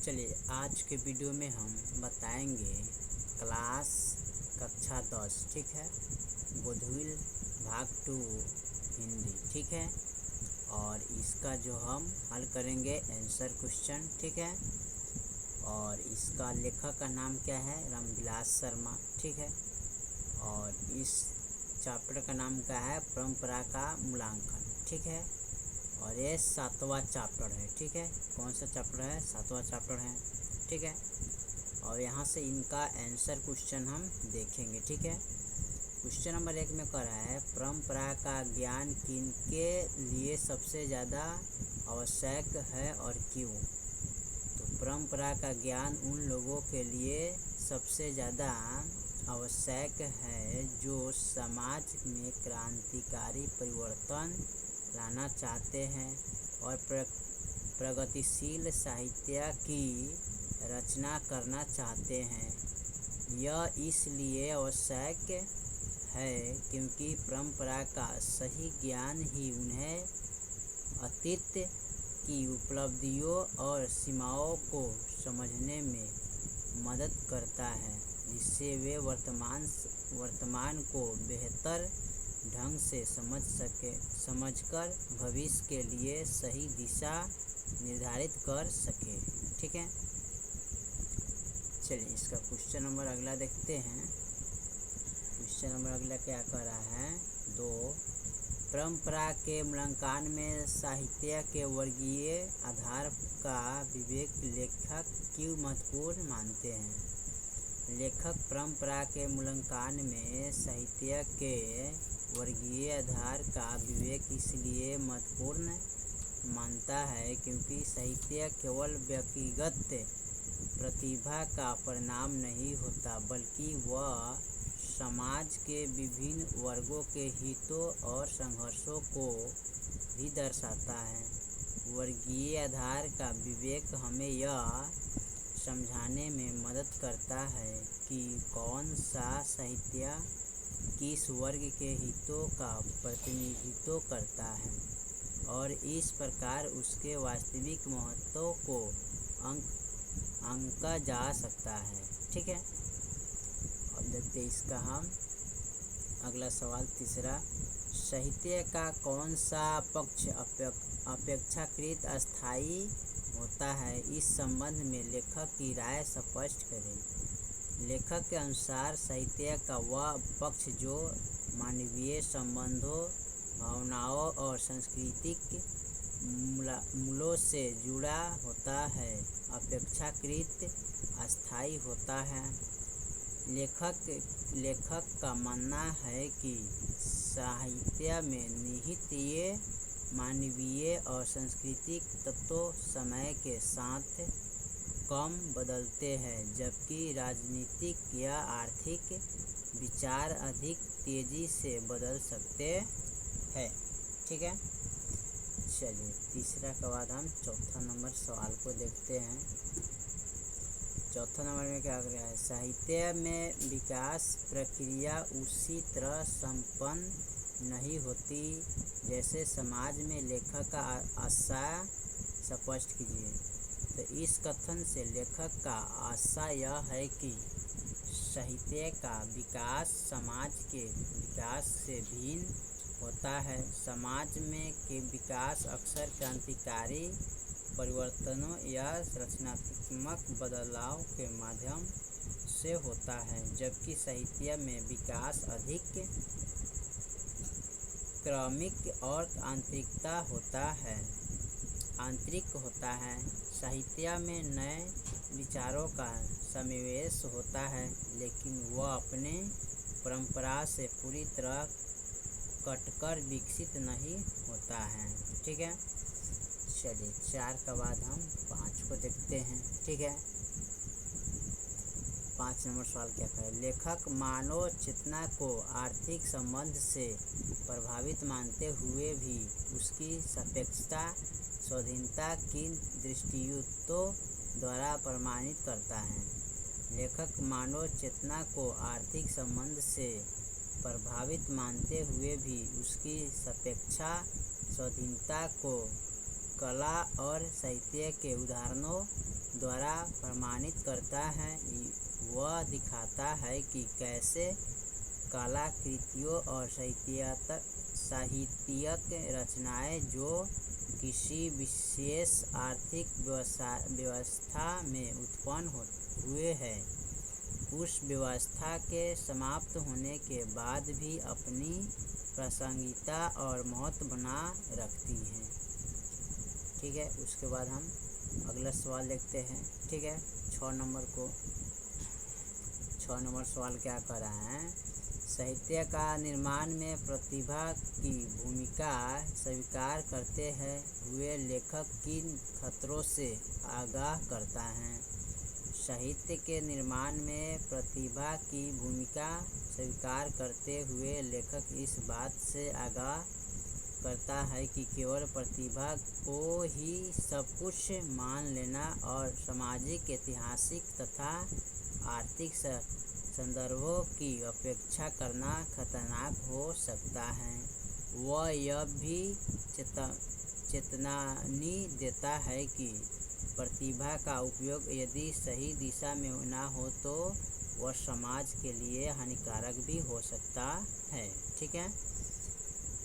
चलिए आज के वीडियो में हम बताएंगे क्लास कक्षा 10 ठीक है, गोधविल भाग 2 हिंदी ठीक है। और इसका जो हम हल करेंगे आंसर क्वेश्चन ठीक है। और इसका लेखक का नाम क्या है? रामविलास शर्मा ठीक है। और इस चैप्टर का नाम क्या है? परंपरा का मूल्यांकन ठीक है। और ये 7वां चैप्टर है ठीक है। कौन सा चैप्टर है? 7वां चैप्टर है ठीक है। और यहाँ से इनका आंसर क्वेश्चन हम देखेंगे ठीक है। क्वेश्चन नंबर 1 में कह रहा है परंपरा का ज्ञान किनके लिए सबसे ज़्यादा आवश्यक है और क्यों? तो परंपरा का ज्ञान उन लोगों के लिए सबसे ज़्यादा आवश्यक है जो समाज में क्रांतिकारी परिवर्तन लाना चाहते हैं और प्रगतिशील साहित्य की रचना करना चाहते हैं। यह इसलिए आवश्यक है क्योंकि परंपरा का सही ज्ञान ही उन्हें अतीत की उपलब्धियों और सीमाओं को समझने में मदद करता है, जिससे वे वर्तमान को बेहतर ढंग से समझकर भविष्य के लिए सही दिशा निर्धारित कर सके ठीक है। चलिए इसका क्वेश्चन नंबर अगला देखते हैं। क्वेश्चन नंबर अगला क्या कर रहा है? 2 परंपरा के मूल्यांकन में साहित्य के वर्गीय आधार का विवेक लेखक क्यों महत्वपूर्ण मानते हैं? लेखक परंपरा के मूल्यांकन में साहित्य के वर्गीय आधार का विवेक इसलिए महत्वपूर्ण मानता है क्योंकि साहित्य केवल व्यक्तिगत प्रतिभा का परिणाम नहीं होता, बल्कि वह समाज के विभिन्न वर्गों के हितों और संघर्षों को भी दर्शाता है। वर्गीय आधार का विवेक हमें यह समझाने में मदद करता है कि कौन सा साहित्य किस वर्ग के हितों का प्रतिनिधित्व करता है और इस प्रकार उसके वास्तविक महत्व को आंका जा सकता है ठीक है। अब देखते हैं इसका हम अगला सवाल तीसरा, साहित्य का कौन सा पक्ष अपेक्षाकृत अस्थायी होता है? इस संबंध में लेखक की राय स्पष्ट करें। लेखक के अनुसार साहित्य का वह पक्ष जो मानवीय संबंधों, भावनाओं और सांस्कृतिक मूलों से जुड़ा होता है अपेक्षाकृत अस्थायी होता है। लेखक का मानना है कि साहित्य में निहित ये मानवीय और सांस्कृतिक तत्व समय के साथ कम बदलते हैं, जबकि राजनीतिक या आर्थिक विचार अधिक तेजी से बदल सकते हैं ठीक है। चलिए तीसरा के बाद हम चौथा नंबर सवाल को देखते हैं। चौथा नंबर में क्या कर रहा है? साहित्य में विकास प्रक्रिया उसी तरह संपन्न नहीं होती जैसे समाज में। लेखक का आशय स्पष्ट कीजिए। तो इस कथन से लेखक का आशय यह है कि साहित्य का विकास समाज के विकास से भिन्न होता है। समाज में के विकास अक्सर क्रांतिकारी परिवर्तनों या रचनात्मक बदलाव के माध्यम से होता है, जबकि साहित्य में विकास अधिक क्रमिक और आंतरिक होता है। साहित्य में नए विचारों का समावेश होता है, लेकिन वह अपने परंपरा से पूरी तरह कटकर विकसित नहीं होता है ठीक है। चलिए 4 के बाद हम 5 को देखते हैं ठीक है। 5 नंबर सवाल क्या है? लेखक मानव चेतना को आर्थिक संबंध से प्रभावित मानते हुए भी उसकी सापेक्षता स्वाधीनता की दृष्टियों द्वारा प्रमाणित करता है। लेखक मानव चेतना को आर्थिक संबंध से प्रभावित मानते हुए भी उसकी सापेक्षा स्वाधीनता को कला और साहित्य के उदाहरणों द्वारा प्रमाणित करता है। वह दिखाता है कि कैसे कलाकृतियों और साहित्यिक रचनाएं जो किसी विशेष आर्थिक व्यवस्था में उत्पन्न हुए हैं, उस व्यवस्था के समाप्त होने के बाद भी अपनी प्रासंगिकता और महत्व बना रखती हैं। ठीक है, उसके बाद हम अगला सवाल देखते हैं। ठीक है, 6 नंबर सवाल क्या कर रहा है? साहित्य का निर्माण में प्रतिभा की भूमिका स्वीकार करते हुए लेखक किन खतरों से आगाह करता है? साहित्य के निर्माण में प्रतिभा की भूमिका स्वीकार करते हुए लेखक इस बात से आगाह करता है कि केवल प्रतिभा को ही सब कुछ मान लेना और सामाजिक, ऐतिहासिक तथा आर्थिक संदर्भों की अपेक्षा करना खतरनाक हो सकता है। वह यह भी चेतावनी देता है कि प्रतिभा का उपयोग यदि सही दिशा में न हो तो वह समाज के लिए हानिकारक भी हो सकता है। ठीक है,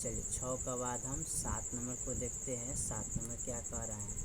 चलिए 6 के बाद हम 7 नंबर को देखते हैं। 7 नंबर क्या कह रहा है?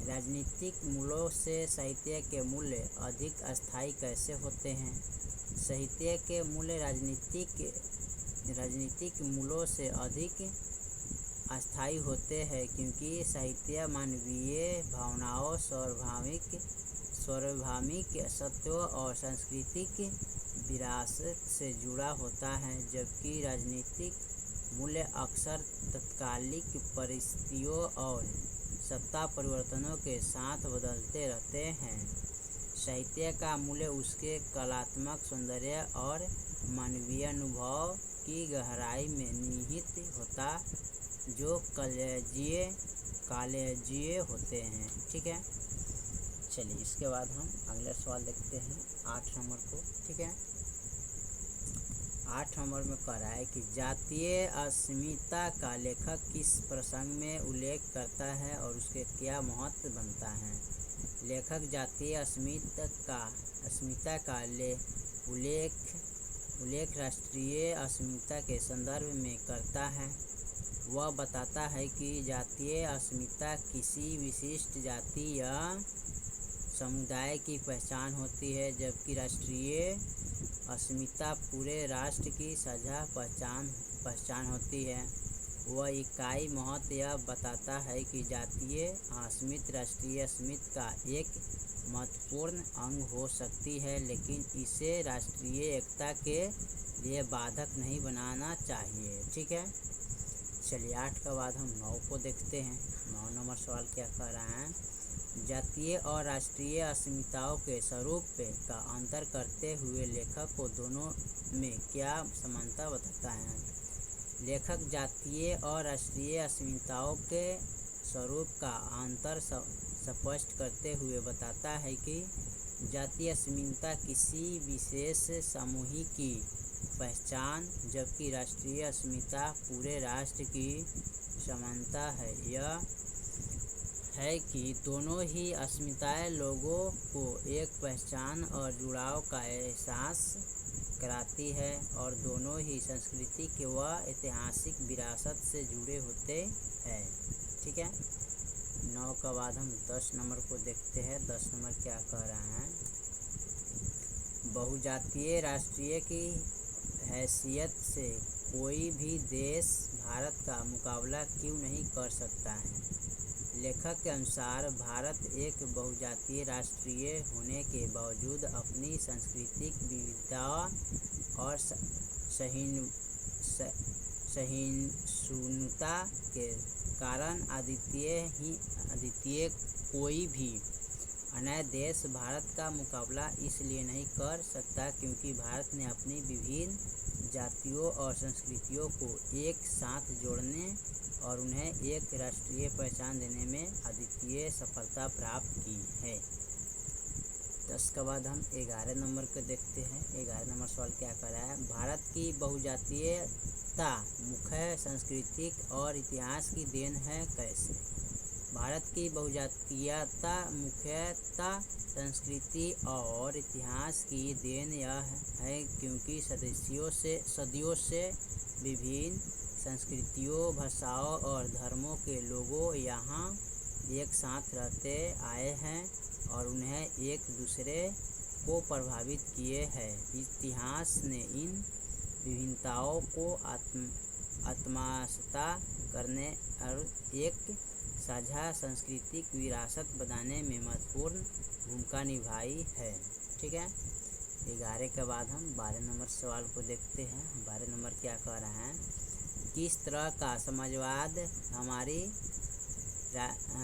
राजनीतिक मूल्यों से साहित्य के मूल्य अधिक अस्थायी कैसे होते हैं? साहित्य के मूल्य राजनीतिक मूल्यों से अधिक अस्थायी होते हैं क्योंकि साहित्य मानवीय भावनाओं, सार्वभौमिक सत्यों और सांस्कृतिक विरासत से जुड़ा होता है, जबकि राजनीतिक मूल्य अक्सर तात्कालिक परिस्थितियों और सत्ता परिवर्तनों के साथ बदलते रहते हैं। साहित्य का मूल्य उसके कलात्मक सौंदर्य और मानवीय अनुभव की गहराई में निहित होता, जो कालेजीय होते हैं। ठीक है, चलिए इसके बाद हम अगला सवाल देखते हैं 8 नंबर को। ठीक है, 8 नंबर में कह रहा है कि जातीय अस्मिता का लेखक किस प्रसंग में उल्लेख करता है और उसके क्या महत्व बनता है? लेखक जातीय अस्मिता का उल्लेख राष्ट्रीय अस्मिता के संदर्भ में करता है। वह बताता है कि जातीय अस्मिता किसी विशिष्ट जाति या समुदाय की पहचान होती है, जबकि राष्ट्रीय अस्मिता पूरे राष्ट्र की साझा पहचान होती है। वह इकाई महत्व यह बताता है कि जातीय अस्मिता राष्ट्रीय अस्मिता का एक महत्वपूर्ण अंग हो सकती है, लेकिन इसे राष्ट्रीय एकता के लिए बाधक नहीं बनाना चाहिए। ठीक है, चलिए 8 के बाद हम 9 को देखते हैं। 9 नंबर सवाल क्या कह रहा है? जातीय और राष्ट्रीय अस्मिताओं के स्वरूप का अंतर करते हुए लेखक को दोनों में क्या समानता बताता है? लेखक जातीय और राष्ट्रीय अस्मिताओं के स्वरूप का अंतर स्पष्ट करते हुए बताता है कि जातीय अस्मिता किसी विशेष समूह की पहचान, जबकि राष्ट्रीय अस्मिता पूरे राष्ट्र की समानता है। यह है कि दोनों ही अस्मिताएं लोगों को एक पहचान और जुड़ाव का एहसास कराती है और दोनों ही सांस्कृतिक व ऐतिहासिक विरासत से जुड़े होते हैं। ठीक है, 9 के बाद हम 10 नंबर को देखते हैं। 10 नंबर क्या कह रहा है? बहुजातीय राष्ट्रीय की हैसियत से कोई भी देश भारत का मुकाबला क्यों नहीं कर सकता है? लेखक के अनुसार भारत एक बहुजातीय राष्ट्रीय होने के बावजूद अपनी सांस्कृतिक विविधता और सहिष्णुता के कारण अद्वितीय कोई भी अन्य देश भारत का मुकाबला इसलिए नहीं कर सकता क्योंकि भारत ने अपनी विभिन्न जातियों और संस्कृतियों को एक साथ जोड़ने और उन्हें एक राष्ट्रीय पहचान देने में अद्वितीय सफलता प्राप्त की है। 10 के बाद हम 11 नंबर को देखते हैं। 11 नंबर सवाल क्या कर रहा है? भारत की बहुजातीयता मुख्य सांस्कृतिक और इतिहास की देन है कैसे? भारत की बहुजातीयता मुख्यतः संस्कृति और इतिहास की देन यह है, क्योंकि सदियों से विभिन्न संस्कृतियों, भाषाओं और धर्मों के लोगों यहाँ एक साथ रहते आए हैं और उन्हें एक दूसरे को प्रभावित किए हैं। इतिहास ने इन विभिन्नताओं को आत्मसात करने और एक साझा सांस्कृतिक विरासत बनाने में महत्वपूर्ण भूमिका निभाई है। ठीक है, 11 के बाद हम 12 नंबर सवाल को देखते हैं। 12 नंबर क्या कह रहा है, किस तरह का समाजवाद हमारी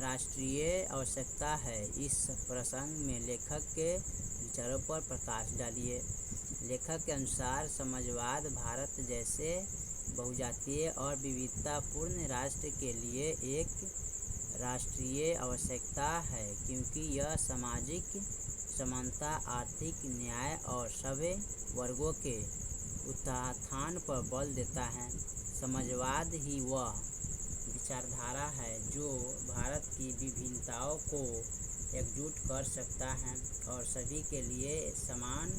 राष्ट्रीय आवश्यकता है। इस प्रसंग में लेखक के विचारों पर प्रकाश डालिए। लेखक के अनुसार समाजवाद भारत जैसे बहुजातीय और विविधतापूर्ण राष्ट्र के लिए एक राष्ट्रीय आवश्यकता है, क्योंकि यह सामाजिक समानता, आर्थिक न्याय और सभी वर्गों के उत्थान पर बल देता है। समाजवाद ही वह विचारधारा है जो भारत की विभिन्नताओं को एकजुट कर सकता है और सभी के लिए समान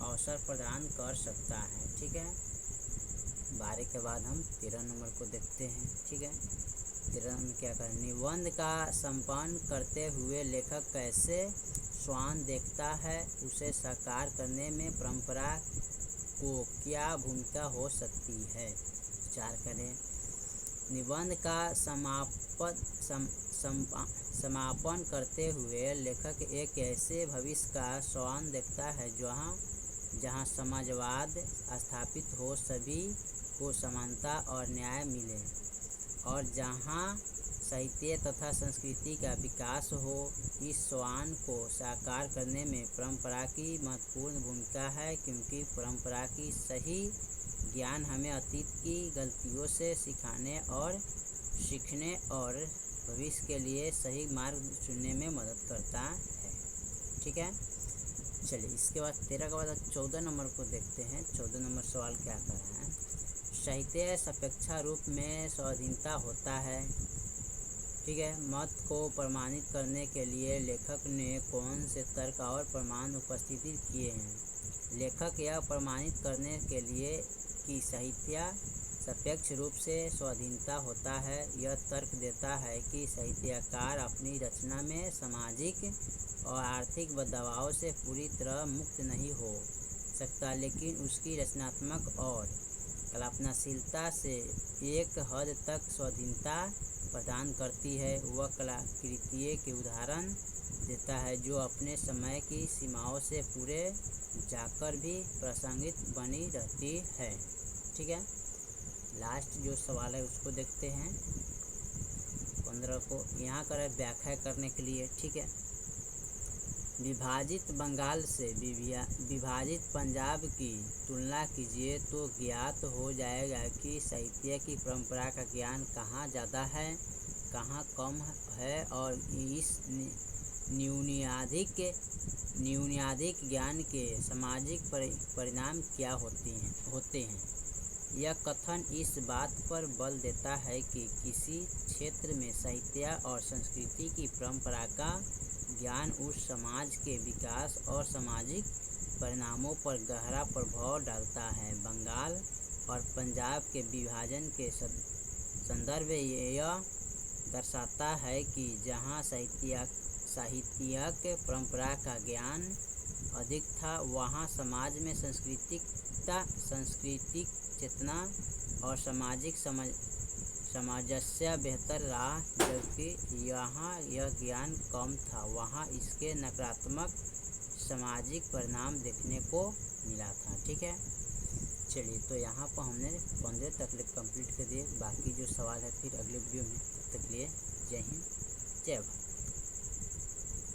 अवसर प्रदान कर सकता है। ठीक है, 12 के बाद हम 13 नंबर को देखते हैं। ठीक है, 13 में क्या करें, निबंध का संपन्न करते हुए लेखक कैसे स्वान देखता है, उसे साकार करने में परंपरा को क्या भूमिका हो सकती है, विचार करें। निबंध का समापन करते हुए लेखक एक ऐसे भविष्य का स्वान देखता है जहाँ समाजवाद स्थापित हो, सभी को समानता और न्याय मिले और जहाँ साहित्य तथा संस्कृति का विकास हो। इस स्वान को साकार करने में परंपरा की महत्वपूर्ण भूमिका है, क्योंकि परंपरा की सही ज्ञान हमें अतीत की गलतियों से सीखने और भविष्य के लिए सही मार्ग चुनने में मदद करता है। ठीक है, चलिए इसके बाद 13 के बाद 14 नंबर को देखते हैं। 14 नंबर सवाल क्या कर रहा है, साहित्य सापेक्ष रूप में स्वाधीनता होता है। ठीक है, मत को प्रमाणित करने के लिए लेखक ने कौन से तर्क और प्रमाण उपस्थित किए हैं। लेखक यह प्रमाणित करने के लिए कि साहित्य सापेक्ष रूप से स्वाधीनता होता है, यह तर्क देता है कि साहित्यकार अपनी रचना में सामाजिक और आर्थिक दबाव से पूरी तरह मुक्त नहीं हो सकता, लेकिन उसकी रचनात्मक और कल्पनाशीलता से एक हद तक स्वाधीनता प्रदान करती है। वह कलाकृतियों के उदाहरण देता है जो अपने समय की सीमाओं से पूरे जाकर भी प्रासंगिक बनी रहती है। ठीक है, लास्ट जो सवाल है उसको देखते हैं 15 को। यहाँ करें व्याख्या करने के लिए। ठीक है, विभाजित बंगाल से विभाजित पंजाब की तुलना कीजिए तो ज्ञात हो जाएगा कि साहित्य की परंपरा का ज्ञान कहाँ ज़्यादा है, कहाँ कम है और इस न्यूनाधिक ज्ञान के सामाजिक परिणाम क्या होते हैं। यह कथन इस बात पर बल देता है कि किसी क्षेत्र में साहित्य और संस्कृति की परंपरा का ज्ञान उस समाज के विकास और सामाजिक परिणामों पर गहरा प्रभाव डालता है। बंगाल और पंजाब के विभाजन के संदर्भ यह दर्शाता है कि जहाँ साहित्यिक परंपरा का ज्ञान अधिक था, वहाँ समाज में सांस्कृतिक चेतना और सामाजिक सामंजस्य बेहतर रहा, जबकि यहाँ यह ज्ञान कम था, वहाँ इसके नकारात्मक सामाजिक परिणाम देखने को मिला था। ठीक है, चलिए तो यहाँ पर हमने 15 तक कंप्लीट कर दिए। बाकी जो सवाल है फिर अगले वीडियो में। तब तक के लिए जय हिंद, जय भारत।